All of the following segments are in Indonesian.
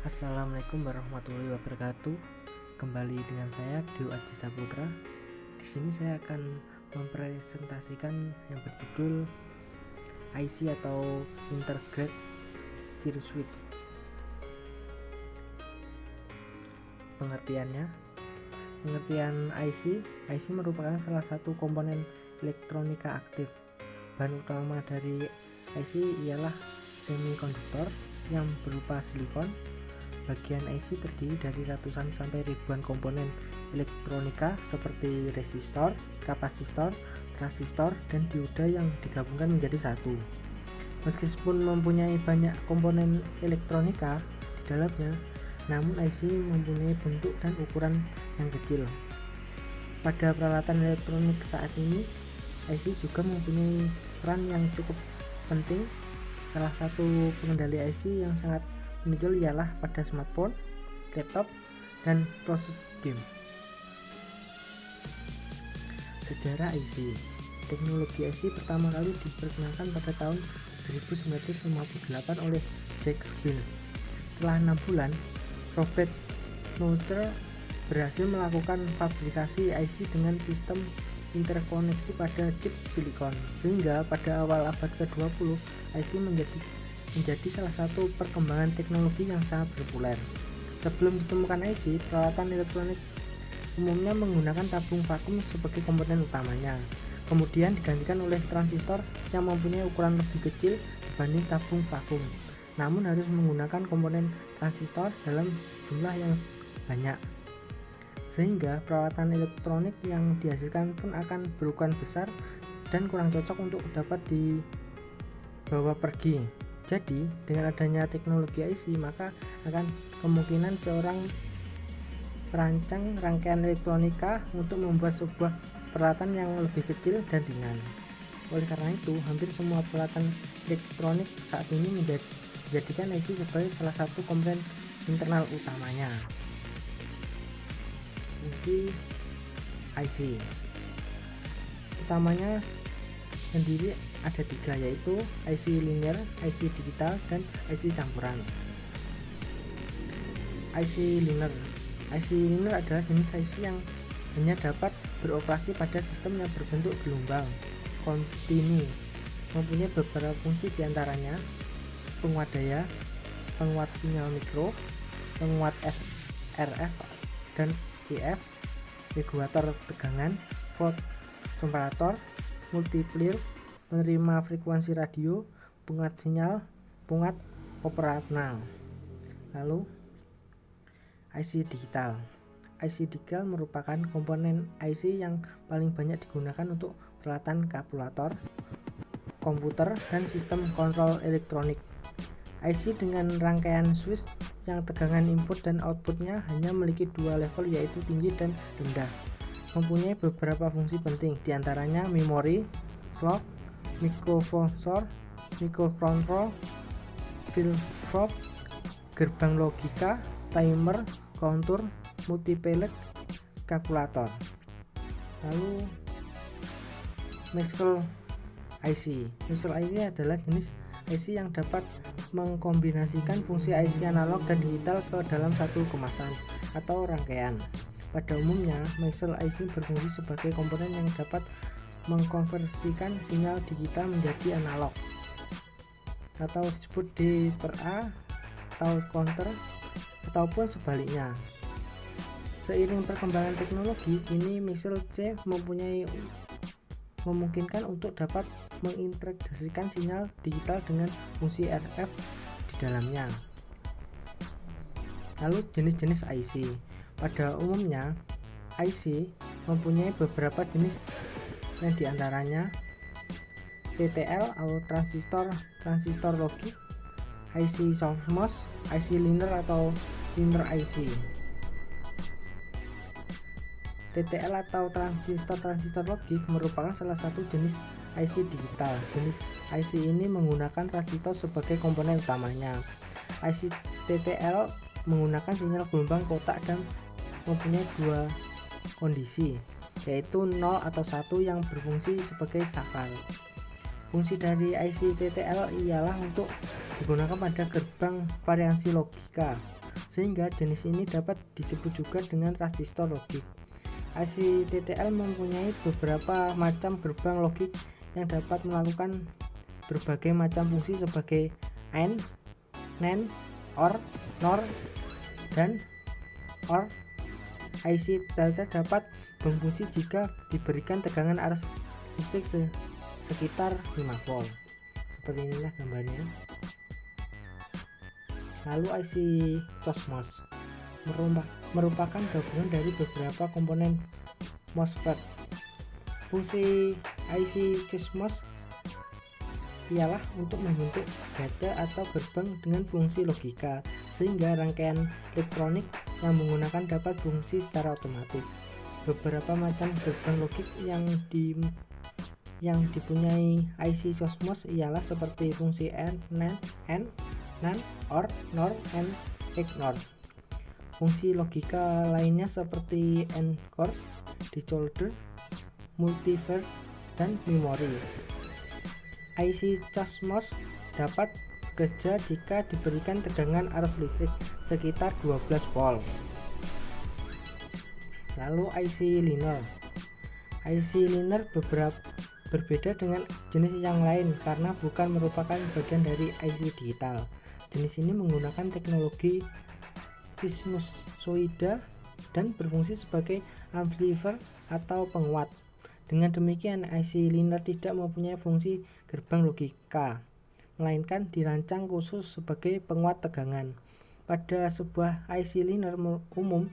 Assalamualaikum warahmatullahi wabarakatuh. Kembali dengan saya Dio Aji Saputra. Di sini saya akan mempresentasikan yang berjudul IC atau Integrated Circuit Switch. Pengertian IC merupakan salah satu komponen elektronika aktif. Bahan utama dari IC ialah semikonduktor yang berupa silikon. Bagian IC terdiri dari ratusan sampai ribuan komponen elektronika seperti resistor, kapasitor, transistor, dan dioda yang digabungkan menjadi satu. Meskipun mempunyai banyak komponen elektronika di dalamnya, namun IC mempunyai bentuk dan ukuran yang kecil. Pada peralatan elektronik saat ini, IC juga mempunyai peran yang cukup penting. Salah satu pengendali IC yang sangat menonjol ialah pada smartphone, laptop, dan proses game. Sejarah IC. Teknologi IC pertama kali diperkenalkan pada tahun 1958 oleh Jack Bill. Setelah 6 bulan, Robert Noether berhasil melakukan fabrikasi IC dengan sistem interkoneksi pada chip silikon, sehingga pada awal abad ke-20 IC menjadi salah satu perkembangan teknologi yang sangat populer. Sebelum ditemukan IC, peralatan elektronik umumnya menggunakan tabung vakum sebagai komponen utamanya, kemudian digantikan oleh transistor yang mempunyai ukuran lebih kecil dibanding tabung vakum, namun harus menggunakan komponen transistor dalam jumlah yang banyak, sehingga peralatan elektronik yang dihasilkan pun akan berukuran besar dan kurang cocok untuk dapat dibawa pergi. Jadi, dengan adanya teknologi IC, maka akan kemungkinan seorang perancang rangkaian elektronika untuk membuat sebuah peralatan yang lebih kecil dan ringan. Oleh karena itu, hampir semua peralatan elektronik saat ini menjadikan IC sebagai salah satu komponen internal utamanya. Fungsi IC utamanya sendiri ada 3, yaitu IC linear, IC digital, dan IC campuran. IC linear adalah jenis IC yang hanya dapat beroperasi pada sistem yang berbentuk gelombang kontinu, mempunyai beberapa fungsi diantaranya penguat daya, penguat sinyal mikro, penguat RF dan EF, regulator tegangan, volt komparator, multiplier, penerima frekuensi radio, penguat sinyal, penguat operasional. Lalu IC digital merupakan komponen IC yang paling banyak digunakan untuk peralatan kalkulator, komputer, dan sistem kontrol elektronik. IC dengan rangkaian switch yang tegangan input dan outputnya hanya memiliki 2 level, yaitu tinggi dan rendah, mempunyai beberapa fungsi penting, diantaranya memori, clock, microprocessor, microcontroller, flip-flop, gerbang logika, timer, counter, multiplex, kalkulator. Lalu Maxwell IC adalah jenis IC yang dapat mengkombinasikan fungsi IC analog dan digital ke dalam satu kemasan atau rangkaian. Pada umumnya, Maxwell IC berfungsi sebagai komponen yang dapat mengkonversikan sinyal digital menjadi analog atau disebut D per A atau counter, ataupun sebaliknya. Seiring perkembangan teknologi ini, Maxwell C memungkinkan untuk dapat mengintegrasikan sinyal digital dengan fungsi RF di dalamnya. Lalu jenis-jenis IC. Pada umumnya, IC mempunyai beberapa jenis, yang diantaranya TTL atau transistor logik, IC softMOS, IC linear atau linear IC. TTL atau transistor logik merupakan salah satu jenis IC digital. Jenis IC ini menggunakan transistor sebagai komponen utamanya. IC TTL menggunakan sinyal gelombang kotak dan mempunyai 2 kondisi, yaitu 0 atau 1 yang berfungsi sebagai saklar. Fungsi dari IC TTL ialah untuk digunakan pada gerbang variasi logika. sehingga jenis ini dapat disebut juga dengan transistor logik. IC TTL mempunyai beberapa macam gerbang logik yang dapat melakukan berbagai macam fungsi sebagai AND, NAND, OR, NOR, dan OR. IC Delta dapat berfungsi jika diberikan tegangan arus listrik sekitar 5 volt. Seperti inilah gambarnya. Lalu IC COSMOS merupakan gabungan dari beberapa komponen MOSFET. Fungsi IC COSMOS ialah untuk membentuk data atau gerbang dengan fungsi logika, sehingga rangkaian elektronik yang menggunakan dapat fungsi secara otomatis. Beberapa macam gerbang logik yang dipunyai IC COSMOS ialah seperti fungsi AND, NAND, OR, NOR, and XNOR. Fungsi logika lainnya seperti ENCODE, decoder, multiver, dan memori. IC COSMOS dapat bekerja jika diberikan tegangan arus listrik sekitar 12 volt. Lalu IC Linear. IC Linear berbeda dengan jenis yang lain karena bukan merupakan bagian dari IC digital. Jenis ini menggunakan teknologi sinusoida dan berfungsi sebagai amplifier atau penguat. Dengan demikian, IC Linear tidak mempunyai fungsi gerbang logika, melainkan dirancang khusus sebagai penguat tegangan. Pada sebuah IC Linear umum,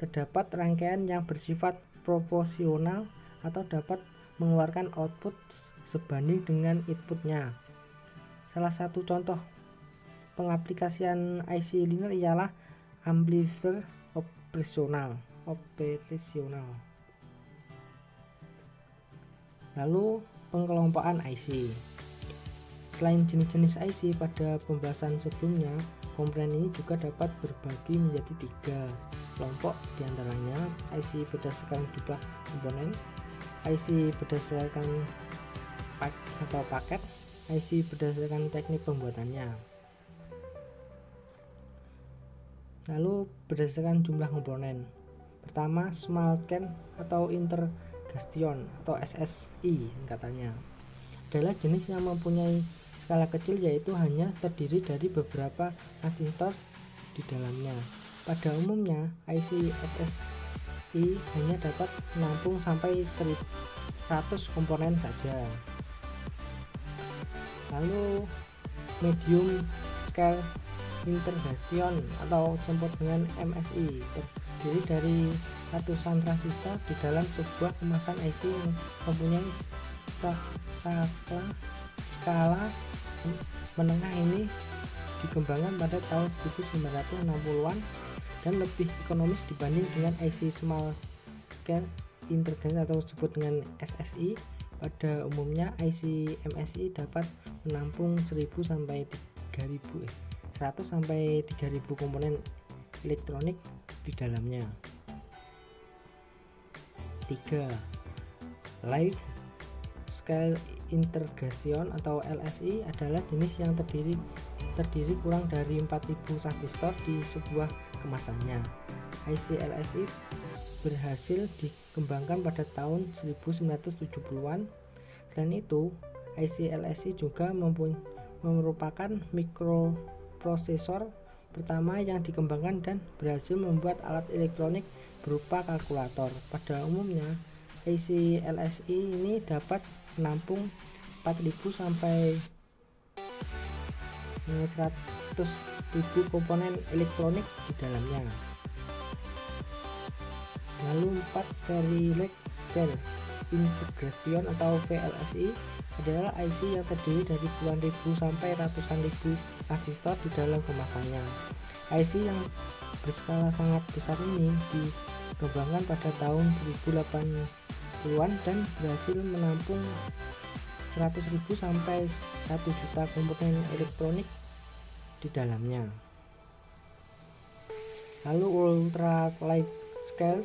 terdapat rangkaian yang bersifat proporsional atau dapat mengeluarkan output sebanding dengan inputnya. Salah satu contoh pengaplikasian IC Linear ialah amplifier operasional. Lalu pengelompokan IC. Selain jenis-jenis IC pada pembahasan sebelumnya, komponen ini juga dapat berbagi menjadi 3 kelompok, diantaranya IC berdasarkan jumlah komponen, IC berdasarkan paket, IC berdasarkan teknik pembuatannya. Lalu berdasarkan jumlah komponen. Pertama, small can atau intergation atau SSI singkatannya, adalah jenis yang mempunyai skala kecil, yaitu hanya terdiri dari beberapa transistor di dalamnya. Pada umumnya, IC SSI hanya dapat menampung sampai 100 komponen saja. Lalu medium scale intergation atau disebut dengan MSI terdiri dari ratusan transistor di dalam sebuah kemasan IC yang mempunyai skala menengah. Ini dikembangkan pada tahun 1960-an dan lebih ekonomis dibanding dengan IC small scale intergation atau disebut dengan SSI. Pada umumnya IC MSI dapat menampung 100 sampai 3000 komponen elektronik di dalamnya. 3. Large Scale Integration atau LSI adalah jenis yang terdiri kurang dari 4000 transistor di sebuah kemasannya. IC LSI berhasil dikembangkan pada tahun 1970-an. Selain itu, IC LSI juga merupakan mikroprosesor pertama yang dikembangkan dan berhasil membuat alat elektronik berupa kalkulator. Pada umumnya, IC LSI ini dapat menampung 4000 sampai 100.000 komponen elektronik di dalamnya. Lalu 4. Variable Scale Integration atau VLSI adalah IC yang terdiri dari puluhan ribu sampai ratusan ribu transistor di dalam kemasannya. IC yang berskala sangat besar ini dikembangkan pada tahun 1080-an dan berhasil menampung 100.000 sampai 1 juta komponen elektronik di dalamnya. Lalu Ultra Large Scale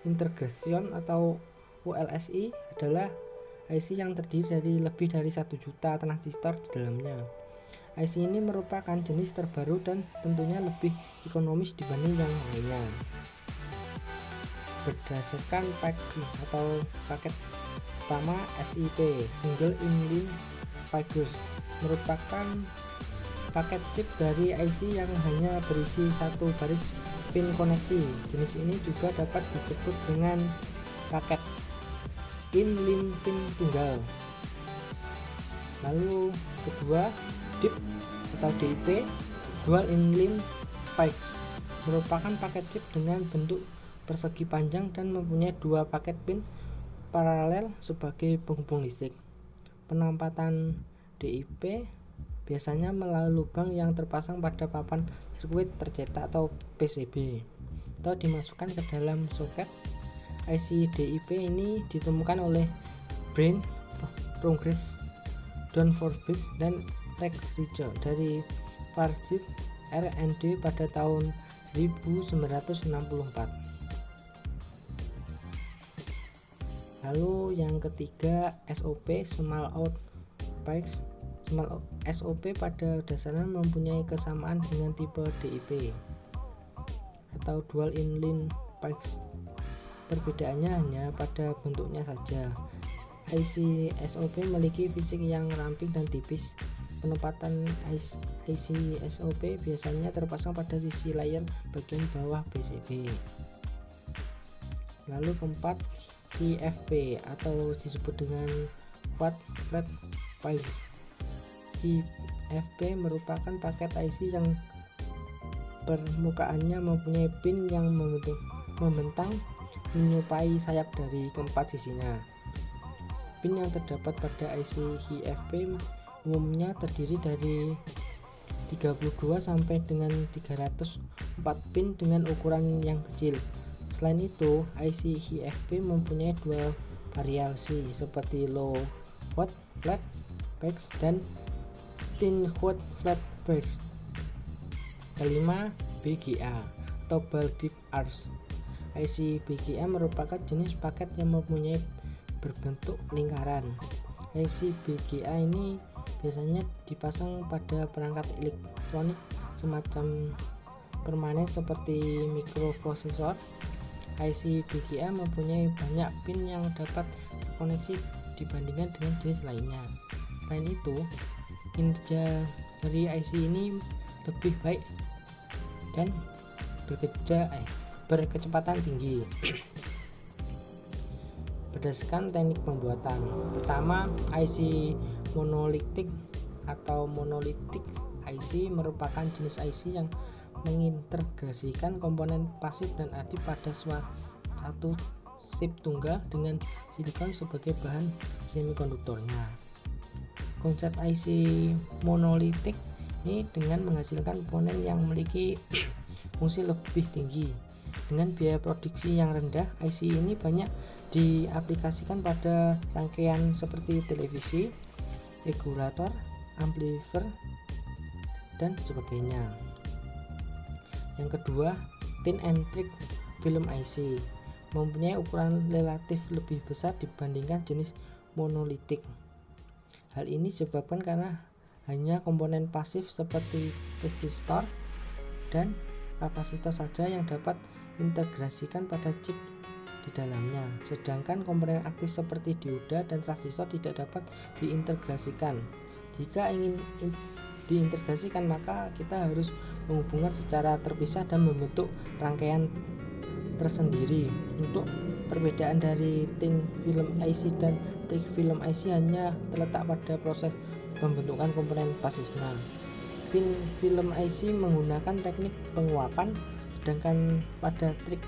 Integration atau ULSI adalah IC yang terdiri dari lebih dari 1 juta transistor di dalamnya. IC ini merupakan jenis terbaru dan tentunya lebih ekonomis dibanding yang lainnya. Berdasarkan paket pertama SIP Single Inline Fibrous merupakan paket chip dari IC yang hanya berisi satu baris pin koneksi. Jenis ini juga dapat disebut dengan paket inline pin tunggal. Lalu kedua, DIP atau DIP Dual Inline Fibrous merupakan paket chip dengan bentuk persegi panjang dan mempunyai dua paket pin paralel sebagai penghubung listrik. Penempatan DIP biasanya melalui lubang yang terpasang pada papan sirkuit tercetak atau PCB atau dimasukkan ke dalam soket. IC DIP ini ditemukan oleh Brain, Progress, Don Forbes, dan Rex Richter dari Farsit R&D pada tahun 1964. Lalu yang ketiga, SOP Small Out Pikes. SOP pada dasarnya mempunyai kesamaan dengan tipe DIP atau Dual Inline Pikes. Perbedaannya hanya pada bentuknya saja. IC SOP memiliki fisik yang ramping dan tipis. Penempatan IC SOP biasanya terpasang pada sisi layar bagian bawah PCB. Lalu keempat, KFP atau disebut dengan Quad Flat Pikes. KFP merupakan paket IC yang permukaannya mempunyai pin yang membentang menyerupai sayap dari keempat sisinya. Pin yang terdapat pada IC KFP umumnya terdiri dari 32 sampai dengan 304 pin dengan ukuran yang kecil. Selain itu, IC KFP mempunyai dua variasi seperti low quad flat pikes dan thin quad flat pikes. Kelima, BGA atau Ball Deep Arch. IC BGA merupakan jenis paket yang mempunyai berbentuk lingkaran. IC BGA ini biasanya dipasang pada perangkat elektronik semacam permanen seperti mikroprosesor. IC BGA mempunyai banyak pin yang dapat terkoneksi dibandingkan dengan jenis lainnya. Selain itu, kinerja dari IC ini lebih baik dan berkecepatan tinggi. Berdasarkan teknik pembuatan, pertama, IC monolitik atau monolitik IC merupakan jenis IC yang mengintegrasikan komponen pasif dan aktif pada satu chip tunggal dengan silikon sebagai bahan semikonduktornya. Konsep IC monolitik ini dengan menghasilkan komponen yang memiliki fungsi lebih tinggi dengan biaya produksi yang rendah. IC ini banyak diaplikasikan pada rangkaian seperti televisi, regulator, amplifier, dan sebagainya. Yang kedua, Thin and Thick Film IC mempunyai ukuran relatif lebih besar dibandingkan jenis monolitik. Hal ini disebabkan karena hanya komponen pasif seperti resistor dan kapasitor saja yang dapat integrasikan pada chip di dalamnya, sedangkan komponen aktif seperti dioda dan transistor tidak dapat diintegrasikan. Jika ingin diintegrasikan, maka kita harus menghubungkan secara terpisah dan membentuk rangkaian tersendiri. Untuk perbedaan dari thin film IC dan thick film IC hanya terletak pada proses pembentukan komponen pasifnya. Thin film IC menggunakan teknik penguapan, sedangkan pada thick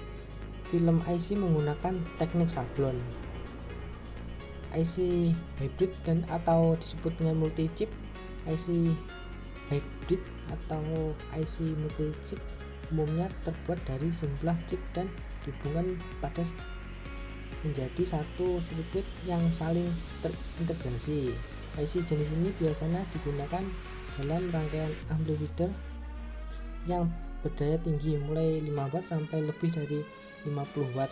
film IC menggunakan teknik sablon. IC hybrid dan atau disebut dengan multi chip. IC hybrid atau IC multi chip umumnya terbuat dari 11 chip dan dihubungkan pada menjadi satu sirkuit yang saling terintegrasi. IC jenis ini biasanya digunakan dalam rangkaian amplifier yang berdaya tinggi mulai 5 watt sampai lebih dari 50 watt.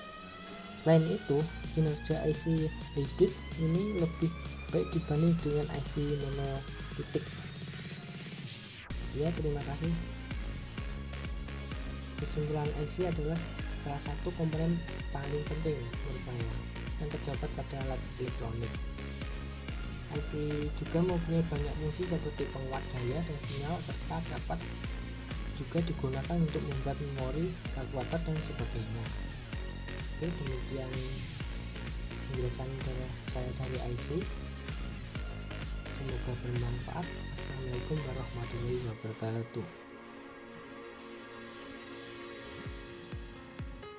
Selain itu, kinerja IC hybrid ini lebih baik dibanding dengan IC monolitik. Ya, terima kasih. Kesimpulan IC adalah salah satu komponen paling penting menurut saya yang terdapat pada alat elektronik. IC juga mempunyai banyak fungsi seperti penguat daya dan sinyal, serta dapat juga digunakan untuk membuat memori, kalkulator, dan sebagainya. Oke, demikian penjelasan saya dari IC. Semoga bermanfaat. Assalamualaikum warahmatullahi wabarakatuh.